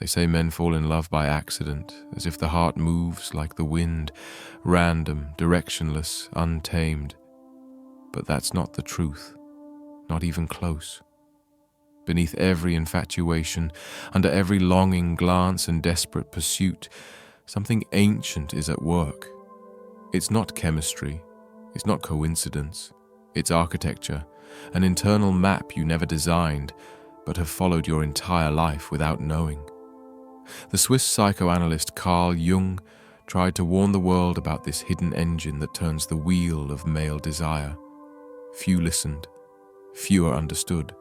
They say men fall in love by accident, as if the heart moves like the wind, random, directionless, untamed. But that's not the truth, not even close. Beneath every infatuation, under every longing glance and desperate pursuit, something ancient is at work. It's not chemistry, it's not coincidence, it's architecture, an internal map you never designed, but have followed your entire life without knowing. The Swiss psychoanalyst Carl Jung tried to warn the world about this hidden engine that turns the wheel of male desire. Few listened, fewer understood.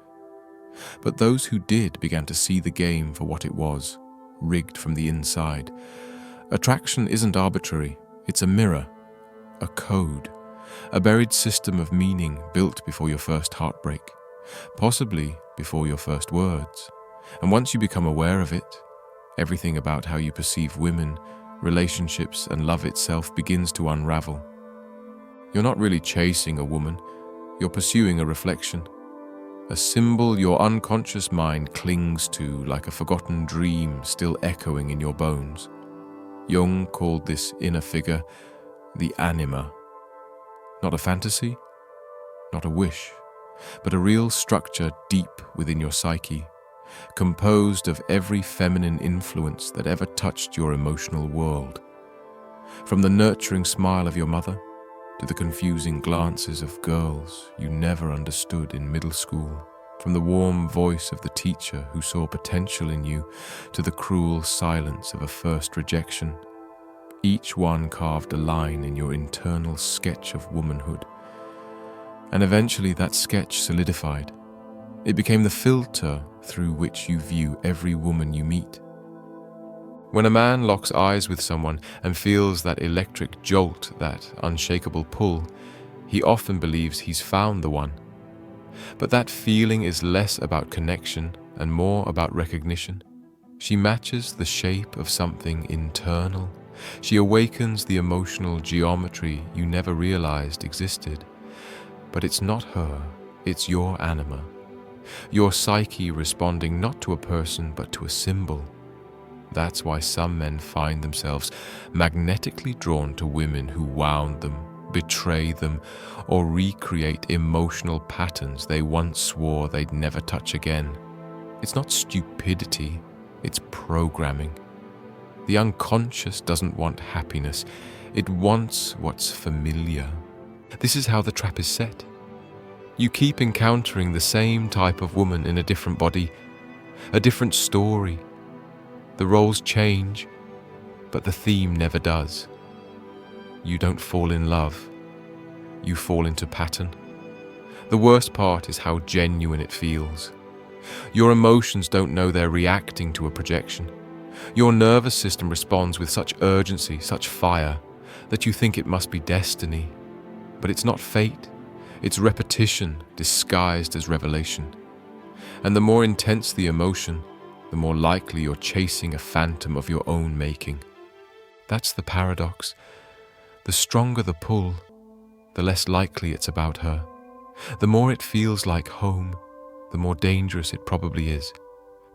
But those who did began to see the game for what it was, rigged from the inside. Attraction isn't arbitrary, it's a mirror, a code, a buried system of meaning built before your first heartbreak, possibly before your first words. And once you become aware of it, everything about how you perceive women, relationships, and love itself begins to unravel. You're not really chasing a woman, you're pursuing a reflection. A symbol your unconscious mind clings to like a forgotten dream still echoing in your bones. Jung called this inner figure the anima. Not a fantasy, not a wish, but a real structure deep within your psyche, composed of every feminine influence that ever touched your emotional world. From the nurturing smile of your mother to the confusing glances of girls you never understood in middle school, from the warm voice of the teacher who saw potential in you to the cruel silence of a first rejection. Each one carved a line in your internal sketch of womanhood. And eventually that sketch solidified. It became the filter through which you view every woman you meet. When a man locks eyes with someone and feels that electric jolt, that unshakable pull, he often believes he's found the one. But that feeling is less about connection and more about recognition. She matches the shape of something internal. She awakens the emotional geometry you never realized existed. But it's not her, it's your anima. Your psyche responding not to a person but to a symbol. That's why some men find themselves magnetically drawn to women who wound them, betray them, or recreate emotional patterns they once swore they'd never touch again. It's not stupidity, it's programming. The unconscious doesn't want happiness, it wants what's familiar. This is how the trap is set. You keep encountering the same type of woman in a different body, a different story. The roles change, but the theme never does. You don't fall in love, you fall into pattern. The worst part is how genuine it feels. Your emotions don't know they're reacting to a projection. Your nervous system responds with such urgency, such fire, that you think it must be destiny. But it's not fate, it's repetition disguised as revelation. And the more intense the emotion, the more likely you're chasing a phantom of your own making. That's the paradox. The stronger the pull, the less likely it's about her. The more it feels like home, the more dangerous it probably is.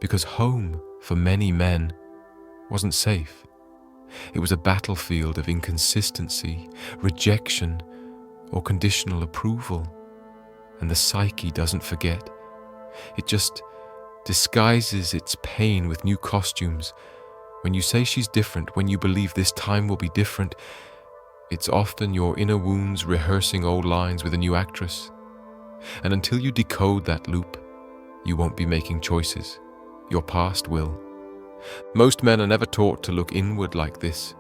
Because home, for many men, wasn't safe. It was a battlefield of inconsistency, rejection, or conditional approval. And the psyche doesn't forget. It just disguises its pain with new costumes. When you say she's different, when you believe this time will be different, it's often your inner wounds rehearsing old lines with a new actress. And until you decode that loop, you won't be making choices. Your past will. Most men are never taught to look inward like this.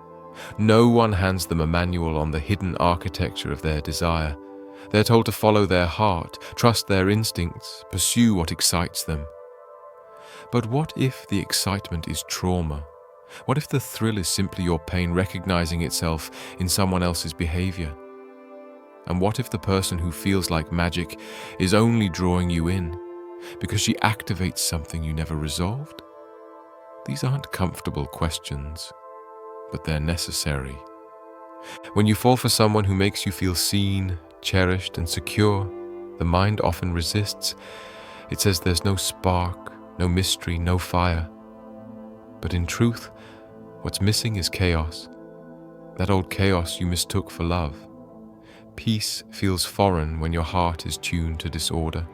No one hands them a manual on the hidden architecture of their desire. They're told to follow their heart, trust their instincts, pursue what excites them. But what if the excitement is trauma? What if the thrill is simply your pain recognizing itself in someone else's behavior? And what if the person who feels like magic is only drawing you in because she activates something you never resolved? These aren't comfortable questions, but they're necessary. When you fall for someone who makes you feel seen, cherished, and secure, the mind often resists. It says there's no spark, no mystery, no fire. But in truth, what's missing is chaos. That old chaos you mistook for love. Peace feels foreign when your heart is tuned to disorder.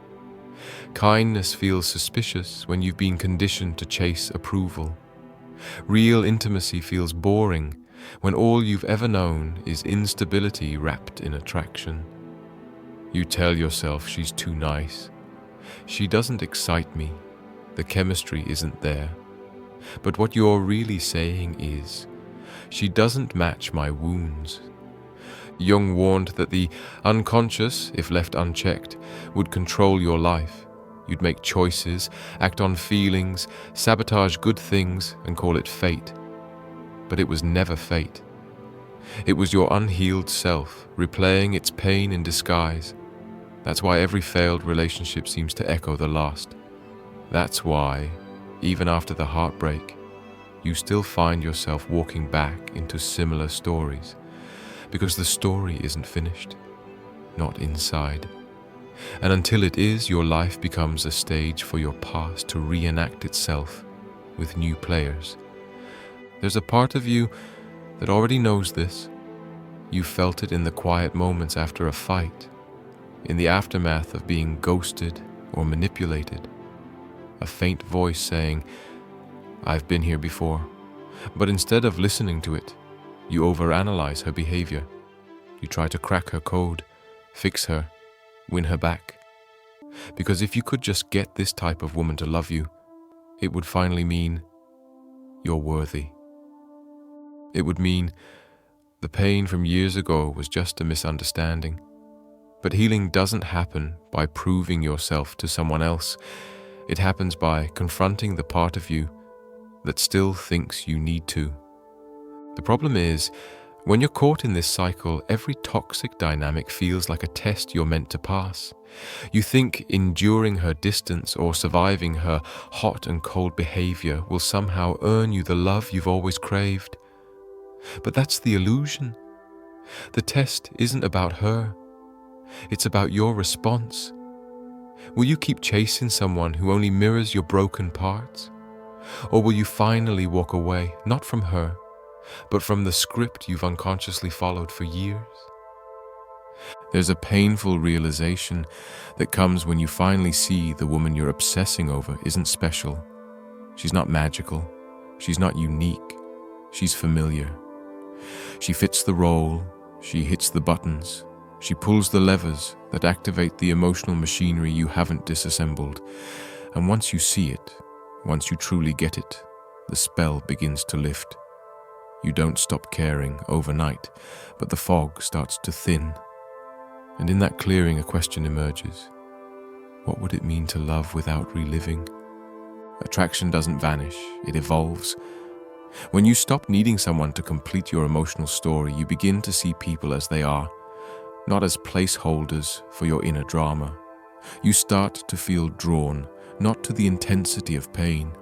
Kindness feels suspicious when you've been conditioned to chase approval. Real intimacy feels boring when all you've ever known is instability wrapped in attraction. You tell yourself she's too nice. She doesn't excite me. The chemistry isn't there. But what you're really saying is, she doesn't match my wounds. Jung warned that the unconscious, if left unchecked, would control your life. You'd make choices, act on feelings, sabotage good things, and call it fate. But it was never fate. It was your unhealed self, replaying its pain in disguise. That's why every failed relationship seems to echo the last. That's why, even after the heartbreak, you still find yourself walking back into similar stories, because the story isn't finished, not inside. And until it is, your life becomes a stage for your past to reenact itself with new players. There's a part of you that already knows this. You felt it in the quiet moments after a fight, in the aftermath of being ghosted or manipulated. A faint voice saying, "I've been here before." But instead of listening to it, you overanalyze her behavior. You try to crack her code, fix her, win her back. Because if you could just get this type of woman to love you, it would finally mean you're worthy. It would mean the pain from years ago was just a misunderstanding. But healing doesn't happen by proving yourself to someone else. It happens by confronting the part of you that still thinks you need to. The problem is, when you're caught in this cycle, every toxic dynamic feels like a test you're meant to pass. You think enduring her distance or surviving her hot and cold behavior will somehow earn you the love you've always craved. But that's the illusion. The test isn't about her. It's about your response. Will you keep chasing someone who only mirrors your broken parts? Or will you finally walk away, not from her, but from the script you've unconsciously followed for years? There's a painful realization that comes when you finally see the woman you're obsessing over isn't special. She's not magical. She's not unique. She's familiar. She fits the role. She hits the buttons. She pulls the levers that activate the emotional machinery you haven't disassembled. And once you see it, once you truly get it, the spell begins to lift. You don't stop caring overnight, but the fog starts to thin. And in that clearing, a question emerges. What would it mean to love without reliving? Attraction doesn't vanish, it evolves. When you stop needing someone to complete your emotional story, you begin to see people as they are, not as placeholders for your inner drama. You start to feel drawn, not to the intensity of pain,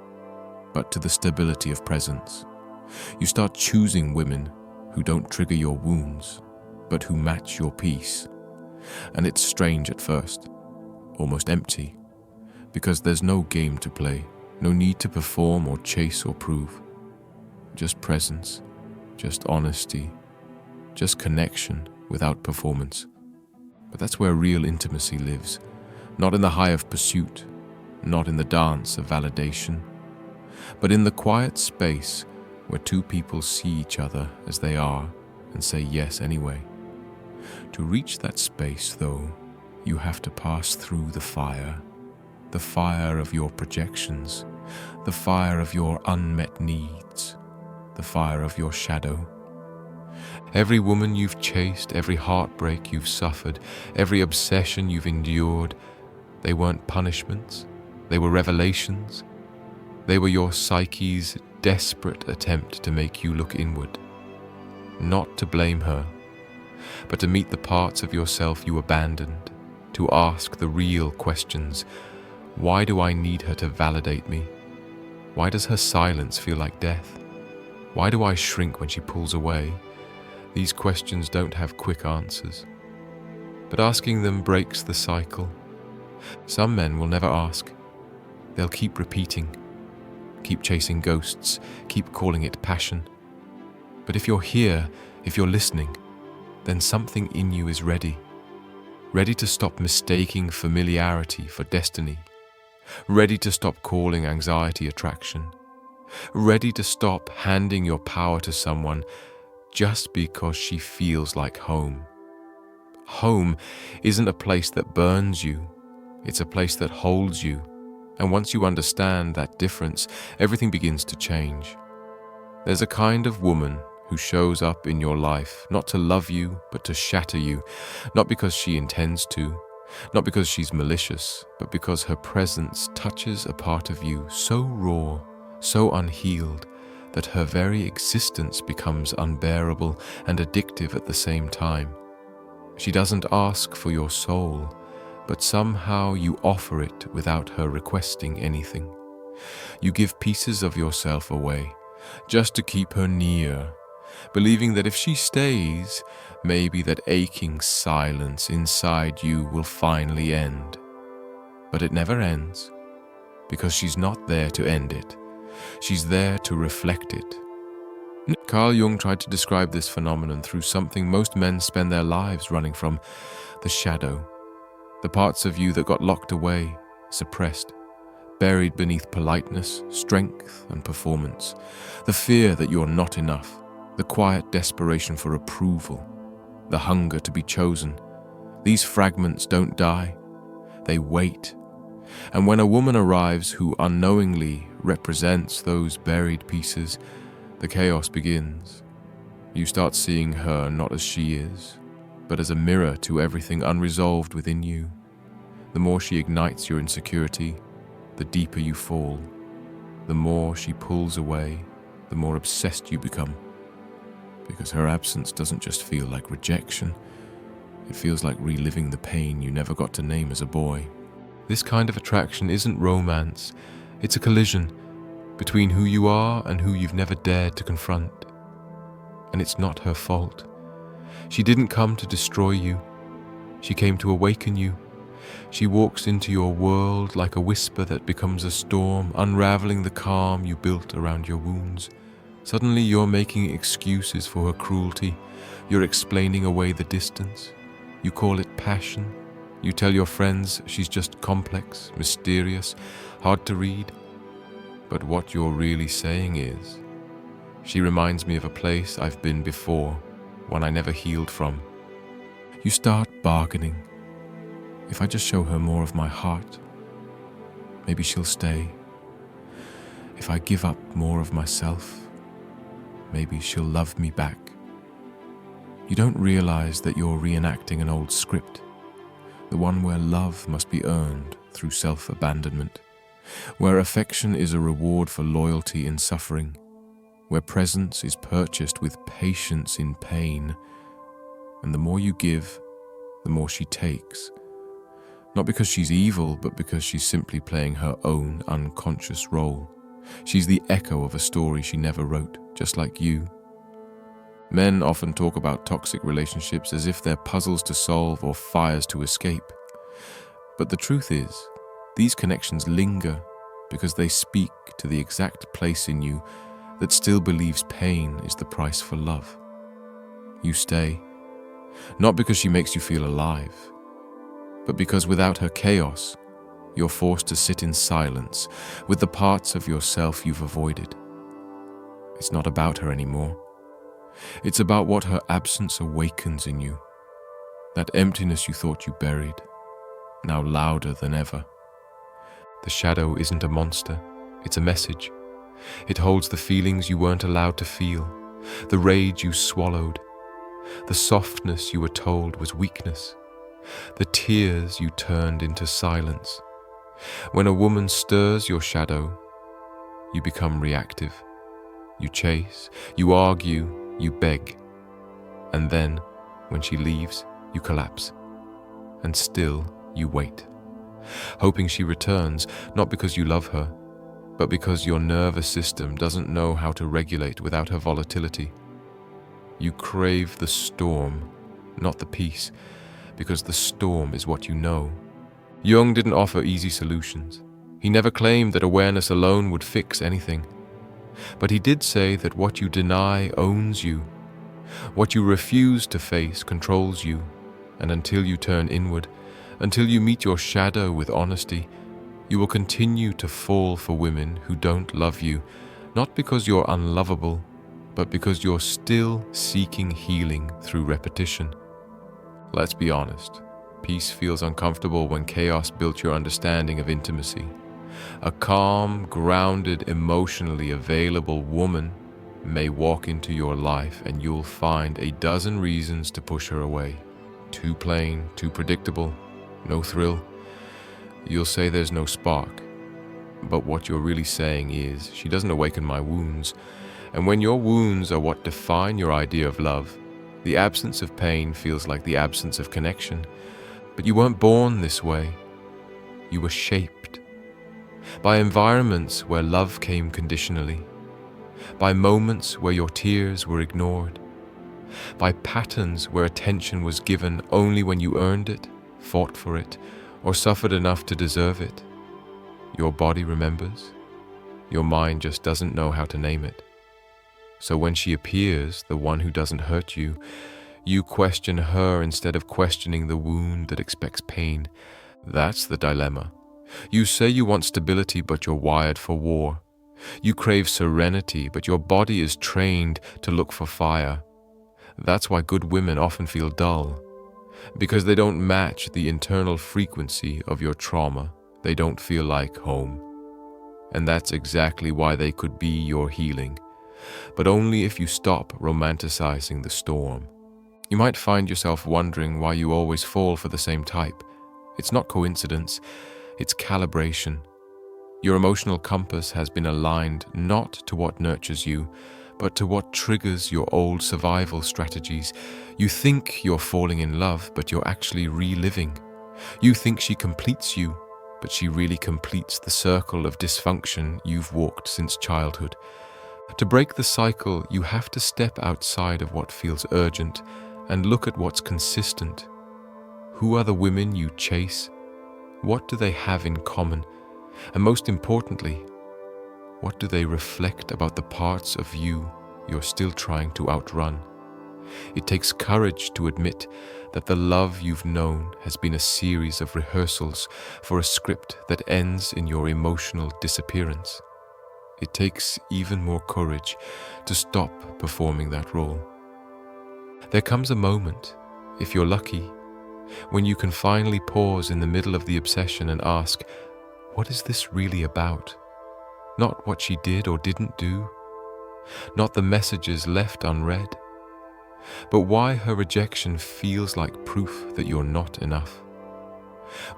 but to the stability of presence. You start choosing women who don't trigger your wounds, but who match your peace. And it's strange at first, almost empty, because there's no game to play, no need to perform or chase or prove. Just presence, just honesty, just connection without performance. But that's where real intimacy lives, not in the high of pursuit, not in the dance of validation, but in the quiet space where two people see each other as they are and say yes anyway. To reach that space, though, you have to pass through the fire of your projections, the fire of your unmet needs, the fire of your shadow. Every woman you've chased, every heartbreak you've suffered, every obsession you've endured, they weren't punishments, they were revelations. They were your psyche's desperate attempt to make you look inward. Not to blame her, but to meet the parts of yourself you abandoned, to ask the real questions. Why do I need her to validate me? Why does her silence feel like death? Why do I shrink when she pulls away? These questions don't have quick answers, but asking them breaks the cycle. Some men will never ask. They'll keep repeating, keep chasing ghosts, keep calling it passion. But if you're here, if you're listening, then something in you is ready. Ready to stop mistaking familiarity for destiny. Ready to stop calling anxiety attraction. Ready to stop handing your power to someone just because she feels like home. Home isn't a place that burns you. It's a place that holds you. And once you understand that difference, everything begins to change. There's a kind of woman who shows up in your life, not to love you, but to shatter you, not because she intends to, not because she's malicious, but because her presence touches a part of you so raw, so unhealed, that her very existence becomes unbearable and addictive at the same time. She doesn't ask for your soul, but somehow you offer it without her requesting anything. You give pieces of yourself away, just to keep her near, believing that if she stays, maybe that aching silence inside you will finally end. But it never ends, because she's not there to end it. She's there to reflect it. Carl Jung tried to describe this phenomenon through something most men spend their lives running from: the shadow. The parts of you that got locked away, suppressed, buried beneath politeness, strength, and performance. The fear that you're not enough, the quiet desperation for approval, the hunger to be chosen. These fragments don't die, they wait. And when a woman arrives who unknowingly represents those buried pieces, the chaos begins. You start seeing her not as she is, but as a mirror to everything unresolved within you. The more she ignites your insecurity, the deeper you fall. The more she pulls away, the more obsessed you become. Because her absence doesn't just feel like rejection, it feels like reliving the pain you never got to name as a boy. This kind of attraction isn't romance, it's a collision between who you are and who you've never dared to confront. And it's not her fault. She didn't come to destroy you, she came to awaken you. She walks into your world like a whisper that becomes a storm, unraveling the calm you built around your wounds. Suddenly you're making excuses for her cruelty. You're explaining away the distance. You call it passion. You tell your friends she's just complex, mysterious, hard to read. But what you're really saying is, she reminds me of a place I've been before, one I never healed from. You start bargaining. If I just show her more of my heart, maybe she'll stay. If I give up more of myself, maybe she'll love me back. You don't realize that you're reenacting an old script, the one where love must be earned through self-abandonment, where affection is a reward for loyalty in suffering, where presence is purchased with patience in pain. And the more you give, the more she takes. Not because she's evil, but because she's simply playing her own unconscious role. She's the echo of a story she never wrote, just like you. Men often talk about toxic relationships as if they're puzzles to solve or fires to escape. But the truth is, these connections linger because they speak to the exact place in you that still believes pain is the price for love. You stay, not because she makes you feel alive, but because without her chaos, you're forced to sit in silence with the parts of yourself you've avoided. It's not about her anymore. It's about what her absence awakens in you. That emptiness you thought you buried, now louder than ever. The shadow isn't a monster, it's a message. It holds the feelings you weren't allowed to feel, the rage you swallowed, the softness you were told was weakness, the tears you turned into silence. When a woman stirs your shadow, you become reactive. You chase, you argue, you beg. And then, when she leaves, you collapse. And still, you wait, hoping she returns, not because you love her, but because your nervous system doesn't know how to regulate without her volatility. You crave the storm, not the peace, because the storm is what you know. Jung didn't offer easy solutions. He never claimed that awareness alone would fix anything. But he did say that what you deny owns you. What you refuse to face controls you. And until you turn inward, until you meet your shadow with honesty, you will continue to fall for women who don't love you, not because you're unlovable, but because you're still seeking healing through repetition. Let's be honest, peace feels uncomfortable when chaos built your understanding of intimacy. A calm, grounded, emotionally available woman may walk into your life and you'll find a dozen reasons to push her away. Too plain, too predictable, no thrill. You'll say there's no spark. But what you're really saying is, she doesn't awaken my wounds. And when your wounds are what define your idea of love, the absence of pain feels like the absence of connection. But you weren't born this way. You were shaped by environments where love came conditionally, by moments where your tears were ignored, by patterns where attention was given only when you earned it, fought for it, or suffered enough to deserve it. Your body remembers. Your mind just doesn't know how to name it. So when she appears, the one who doesn't hurt you, you question her instead of questioning the wound that expects pain. That's the dilemma. You say you want stability, but you're wired for war. You crave serenity, but your body is trained to look for fire. That's why good women often feel dull, because they don't match the internal frequency of your trauma. They don't feel like home. And that's exactly why they could be your healing, but only if you stop romanticizing the storm. You might find yourself wondering why you always fall for the same type. It's not coincidence, it's calibration. Your emotional compass has been aligned not to what nurtures you, but to what triggers your old survival strategies. You think you're falling in love, but you're actually reliving. You think she completes you, but she really completes the circle of dysfunction you've walked since childhood. To break the cycle, you have to step outside of what feels urgent and look at what's consistent. Who are the women you chase? What do they have in common? And most importantly, what do they reflect about the parts of you you're still trying to outrun? It takes courage to admit that the love you've known has been a series of rehearsals for a script that ends in your emotional disappearance. It takes even more courage to stop performing that role. There comes a moment, if you're lucky, when you can finally pause in the middle of the obsession and ask, what is this really about? Not what she did or didn't do, not the messages left unread, but why her rejection feels like proof that you're not enough.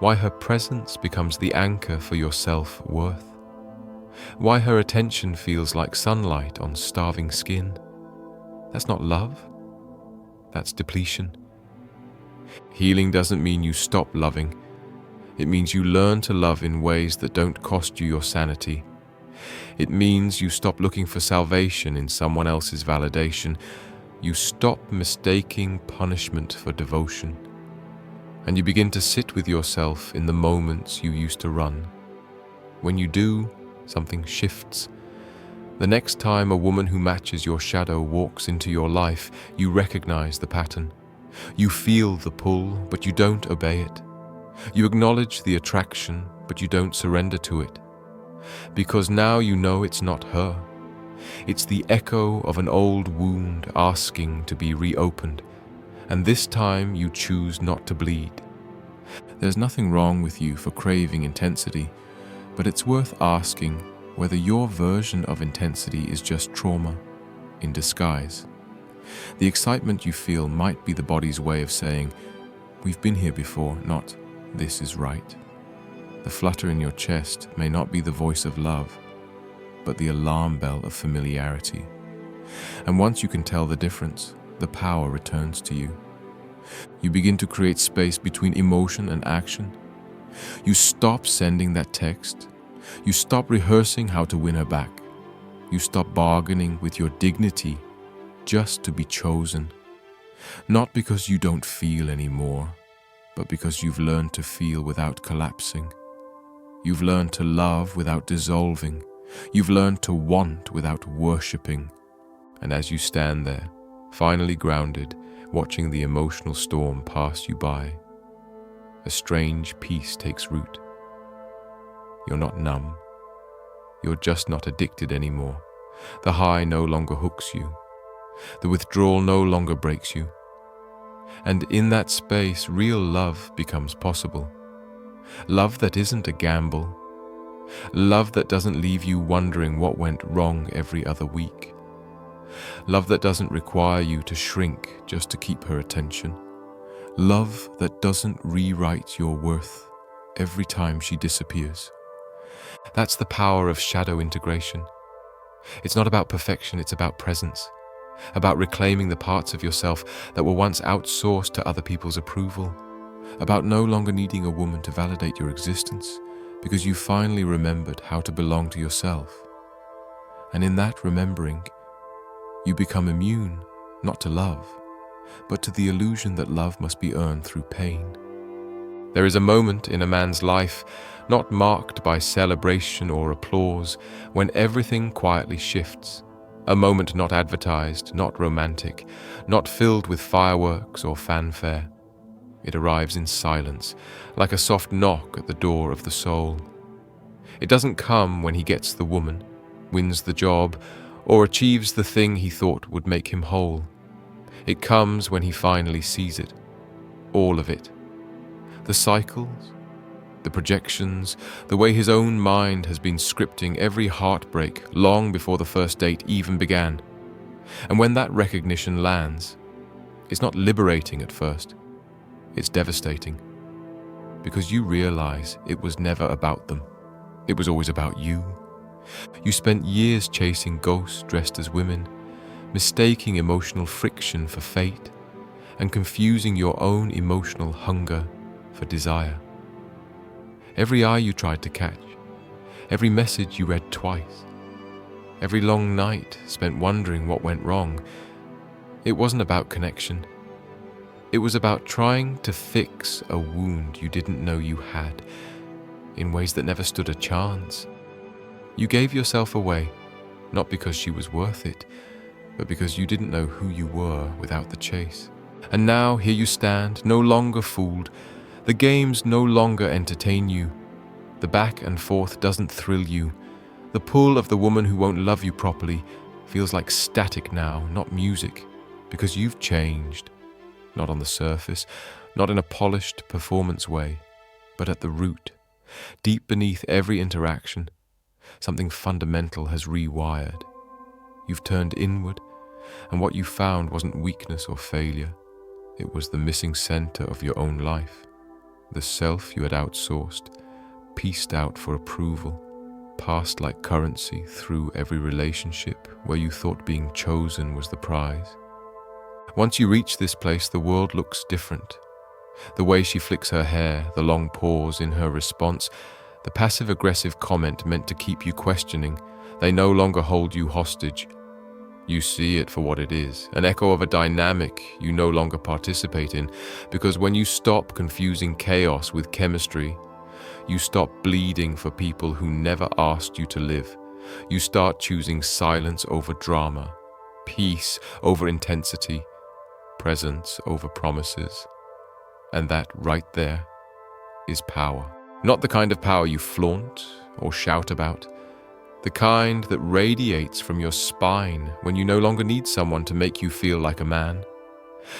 Why her presence becomes the anchor for your self-worth. Why her attention feels like sunlight on starving skin. That's not love. That's depletion. Healing doesn't mean you stop loving. It means you learn to love in ways that don't cost you your sanity. It means you stop looking for salvation in someone else's validation. You stop mistaking punishment for devotion. And you begin to sit with yourself in the moments you used to run. When you do, something shifts. The next time a woman who matches your shadow walks into your life, you recognize the pattern. You feel the pull, but you don't obey it. You acknowledge the attraction, but you don't surrender to it. Because now you know it's not her. It's the echo of an old wound asking to be reopened, and this time you choose not to bleed. There's nothing wrong with you for craving intensity, but it's worth asking whether your version of intensity is just trauma in disguise. The excitement you feel might be the body's way of saying, we've been here before, not this is right. The flutter in your chest may not be the voice of love, but the alarm bell of familiarity. And once you can tell the difference, the power returns to you. You begin to create space between emotion and action. You stop sending that text. You stop rehearsing how to win her back. You stop bargaining with your dignity just to be chosen. Not because you don't feel anymore, but because you've learned to feel without collapsing. You've learned to love without dissolving. You've learned to want without worshipping. And as you stand there, finally grounded, watching the emotional storm pass you by, a strange peace takes root. You're not numb. You're just not addicted anymore. The high no longer hooks you. The withdrawal no longer breaks you. And in that space, real love becomes possible. Love that isn't a gamble. Love that doesn't leave you wondering what went wrong every other week. Love that doesn't require you to shrink just to keep her attention. Love that doesn't rewrite your worth every time she disappears. That's the power of shadow integration. It's not about perfection, it's about presence. About reclaiming the parts of yourself that were once outsourced to other people's approval. About no longer needing a woman to validate your existence because you finally remembered how to belong to yourself. And in that remembering, you become immune, not to love, but to the illusion that love must be earned through pain. There is a moment in a man's life, not marked by celebration or applause, when everything quietly shifts. A moment not advertised, not romantic, not filled with fireworks or fanfare. It arrives in silence, like a soft knock at the door of the soul. It doesn't come when he gets the woman, wins the job, or achieves the thing he thought would make him whole. It comes when he finally sees it, all of it. The cycles, the projections, the way his own mind has been scripting every heartbreak long before the first date even began. And when that recognition lands, it's not liberating at first, it's devastating. Because you realize it was never about them. It was always about you. You spent years chasing ghosts dressed as women, mistaking emotional friction for fate, and confusing your own emotional hunger for desire. Every eye you tried to catch, every message you read twice, every long night spent wondering what went wrong, it wasn't about connection. It was about trying to fix a wound you didn't know you had, in ways that never stood a chance. You gave yourself away, not because she was worth it, but because you didn't know who you were without the chase. And now here you stand, no longer fooled. The games no longer entertain you. The back and forth doesn't thrill you. The pull of the woman who won't love you properly feels like static now, not music, because you've changed. Not on the surface, not in a polished performance way, but at the root, deep beneath every interaction. Something fundamental has rewired. You've turned inward, and what you found wasn't weakness or failure. It was the missing center of your own life. The self you had outsourced, pieced out for approval, passed like currency through every relationship where you thought being chosen was the prize. Once you reach this place, the world looks different. The way she flicks her hair, the long pause in her response, the passive-aggressive comment meant to keep you questioning, they no longer hold you hostage. You see it for what it is, an echo of a dynamic you no longer participate in, because when you stop confusing chaos with chemistry, you stop bleeding for people who never asked you to live. You start choosing silence over drama, peace over intensity, presence over promises. And that right there is power. Not the kind of power you flaunt or shout about, the kind that radiates from your spine when you no longer need someone to make you feel like a man.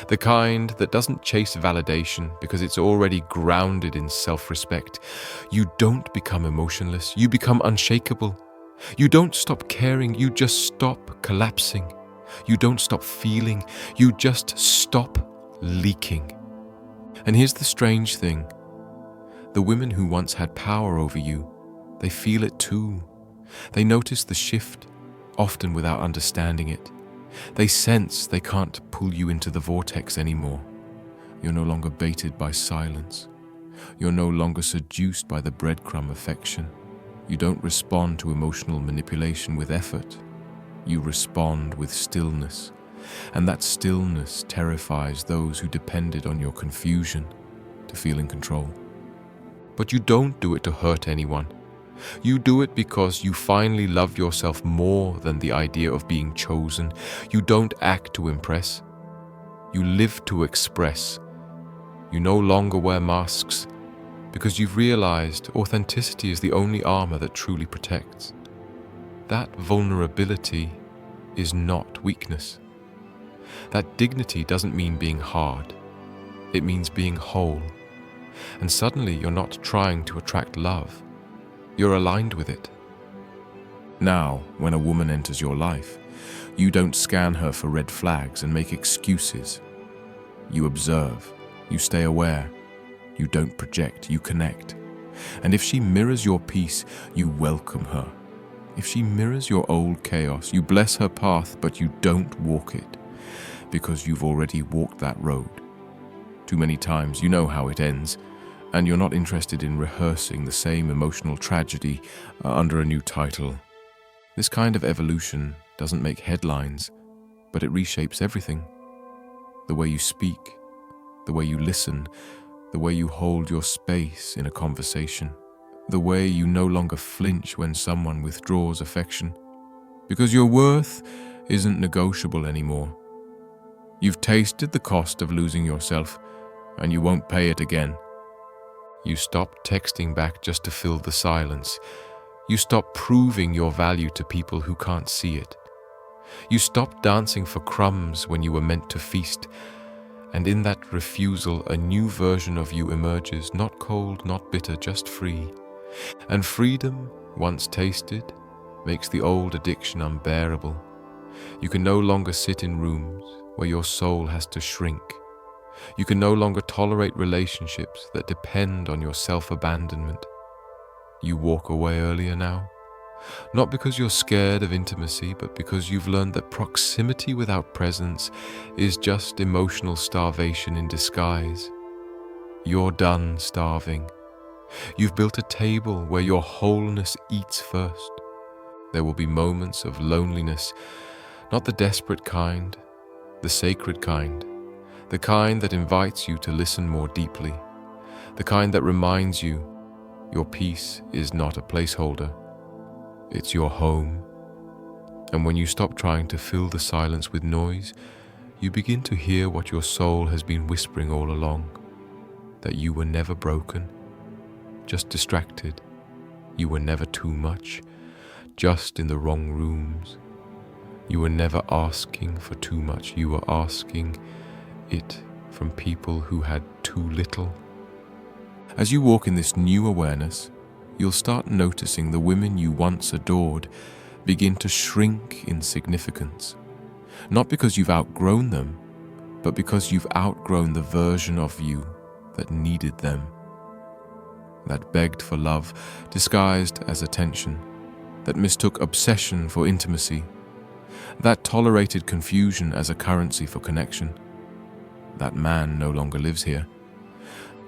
The kind that doesn't chase validation because it's already grounded in self-respect. You don't become emotionless, you become unshakable. You don't stop caring, you just stop collapsing. You don't stop feeling, you just stop leaking. And here's the strange thing. The women who once had power over you, they feel it too. They notice the shift, often without understanding it. They sense they can't pull you into the vortex anymore. You're no longer baited by silence. You're no longer seduced by the breadcrumb affection. You don't respond to emotional manipulation with effort. You respond with stillness. And that stillness terrifies those who depended on your confusion to feel in control. But you don't do it to hurt anyone. You do it because you finally love yourself more than the idea of being chosen. You don't act to impress. You live to express. You no longer wear masks because you've realized authenticity is the only armor that truly protects. That vulnerability is not weakness. That dignity doesn't mean being hard. It means being whole. And suddenly you're not trying to attract love. You're aligned with it. Now, when a woman enters your life, you don't scan her for red flags and make excuses. You observe. You stay aware. You don't project. You connect. And if she mirrors your peace, you welcome her. If she mirrors your old chaos, you bless her path, but you don't walk it, because you've already walked that road. Too many times you know how it ends, and you're not interested in rehearsing the same emotional tragedy under a new title. This kind of evolution doesn't make headlines, but it reshapes everything. The way you speak, the way you listen, the way you hold your space in a conversation, the way you no longer flinch when someone withdraws affection, because your worth isn't negotiable anymore. You've tasted the cost of losing yourself, and you won't pay it again. You stop texting back just to fill the silence. You stop proving your value to people who can't see it. You stop dancing for crumbs when you were meant to feast, and in that refusal, a new version of you emerges, not cold, not bitter, just free. And freedom, once tasted, makes the old addiction unbearable. You can no longer sit in rooms where your soul has to shrink. You can no longer tolerate relationships that depend on your self-abandonment. You walk away earlier now, not because you're scared of intimacy, but because you've learned that proximity without presence is just emotional starvation in disguise. You're done starving. You've built a table where your wholeness eats first. There will be moments of loneliness, not the desperate kind, the sacred kind, the kind that invites you to listen more deeply, the kind that reminds you your peace is not a placeholder, it's your home. And when you stop trying to fill the silence with noise, you begin to hear what your soul has been whispering all along, that you were never broken, just distracted. You were never too much, just in the wrong rooms. You were never asking for too much. You were asking it from people who had too little. As you walk in this new awareness, you'll start noticing the women you once adored begin to shrink in significance. Not because you've outgrown them, but because you've outgrown the version of you that needed them, that begged for love disguised as attention, that mistook obsession for intimacy, that tolerated confusion as a currency for connection. That man no longer lives here.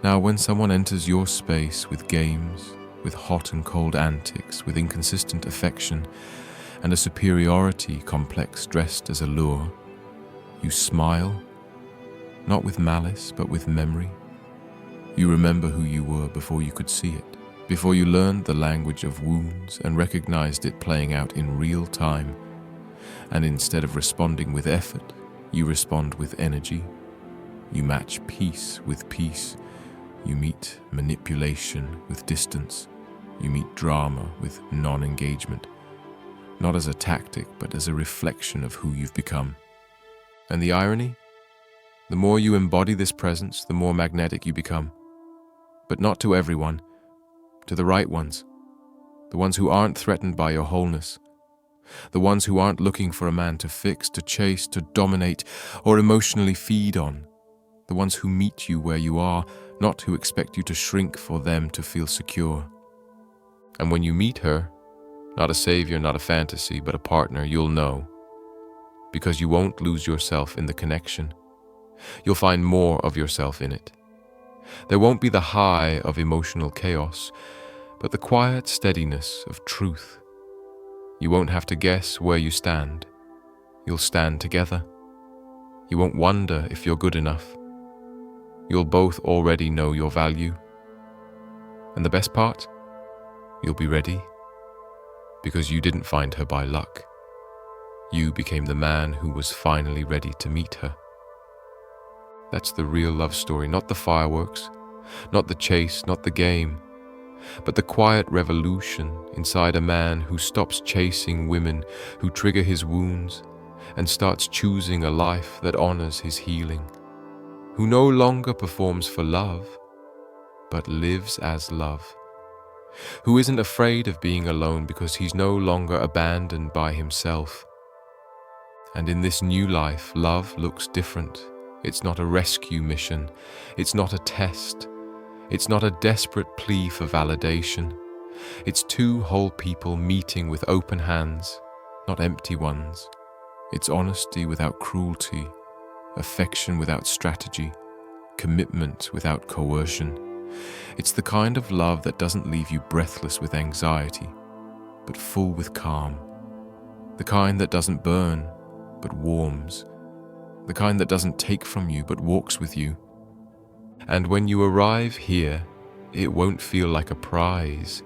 Now, when someone enters your space with games, with hot and cold antics, with inconsistent affection, and a superiority complex dressed as a lure, you smile, not with malice, but with memory. You remember who you were before you could see it, before you learned the language of wounds and recognized it playing out in real time. And instead of responding with effort, you respond with energy. You match peace with peace. You meet manipulation with distance. You meet drama with non-engagement, not as a tactic, but as a reflection of who you've become. And the irony? The more you embody this presence, the more magnetic you become. But not to everyone, to the right ones, the ones who aren't threatened by your wholeness, the ones who aren't looking for a man to fix, to chase, to dominate, or emotionally feed on, the ones who meet you where you are, not who expect you to shrink for them to feel secure. And when you meet her, not a savior, not a fantasy, but a partner, you'll know, because you won't lose yourself in the connection. You'll find more of yourself in it. There won't be the high of emotional chaos, but the quiet steadiness of truth. You won't have to guess where you stand. You'll stand together. You won't wonder if you're good enough. You'll both already know your value. And the best part? You'll be ready, because you didn't find her by luck. You became the man who was finally ready to meet her. That's the real love story, not the fireworks, not the chase, not the game, but the quiet revolution inside a man who stops chasing women who trigger his wounds and starts choosing a life that honors his healing, who no longer performs for love, but lives as love, who isn't afraid of being alone because he's no longer abandoned by himself. And in this new life, love looks different. It's not a rescue mission. It's not a test. It's not a desperate plea for validation. It's two whole people meeting with open hands, not empty ones. It's honesty without cruelty, affection without strategy, commitment without coercion. It's the kind of love that doesn't leave you breathless with anxiety, but full with calm. The kind that doesn't burn, but warms. The kind that doesn't take from you, but walks with you. And when you arrive here, it won't feel like a prize.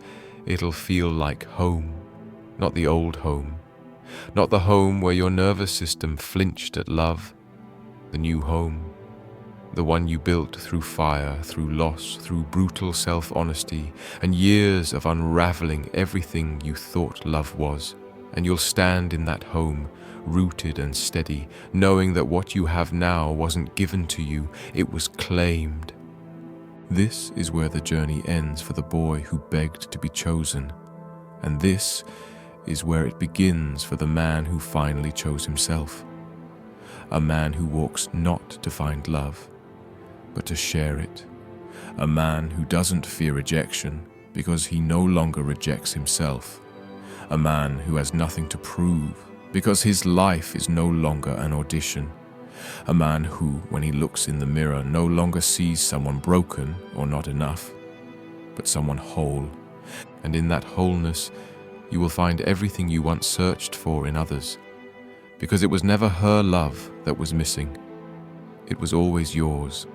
It'll feel like home, not the old home. Not the home where your nervous system flinched at love. The new home. The one you built through fire, through loss, through brutal self-honesty, and years of unraveling everything you thought love was. And you'll stand in that home, rooted and steady, knowing that what you have now wasn't given to you, it was claimed. This is where the journey ends for the boy who begged to be chosen. And this is where it begins for the man who finally chose himself. A man who walks not to find love, but to share it. A man who doesn't fear rejection because he no longer rejects himself. A man who has nothing to prove because his life is no longer an audition. A man who, when he looks in the mirror, no longer sees someone broken or not enough, but someone whole. And in that wholeness, you will find everything you once searched for in others, because it was never her love that was missing. It was always yours.